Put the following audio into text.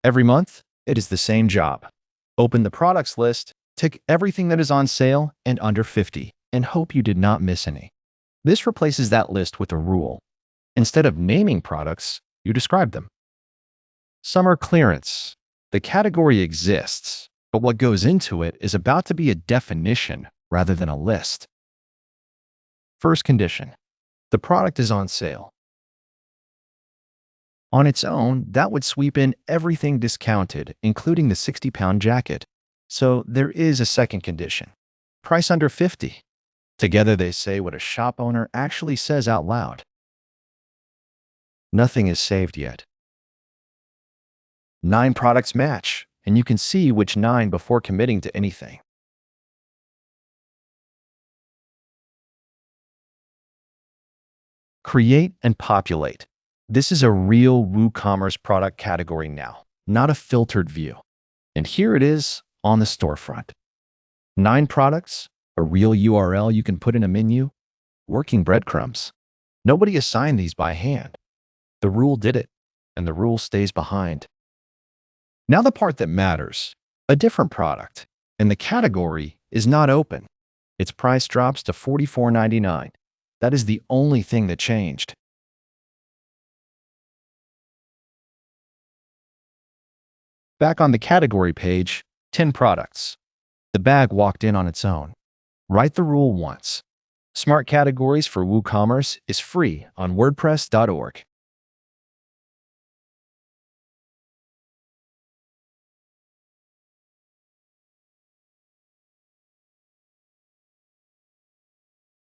Every month, it is the same job. Open the products list, tick everything that is on sale and under 50, and hope you did not miss any. This replaces that list with a rule. Instead of naming products, you describe them. Summer clearance. The category exists, but what goes into it is about to be a definition rather than a list. First condition. The product is on sale. On its own, that would sweep in everything discounted, including the 60-pound jacket. So there is a second condition. Price under 50. Together they say what a shop owner actually says out loud. Nothing is saved yet. 9 products match, and you can see which 9 before committing to anything. Create and populate. This is a real WooCommerce product category now, not a filtered view. And here it is on the storefront. 9 products, a real URL you can put in a menu, working breadcrumbs. Nobody assigned these by hand. The rule did it, and the rule stays behind. Now the part that matters, a different product, and the category is not open. Its price drops to $44.99. That is the only thing that changed. Back on the category page, 10 products. The bag walked in on its own. Write the rule once. Smart Categories for WooCommerce is free on WordPress.org.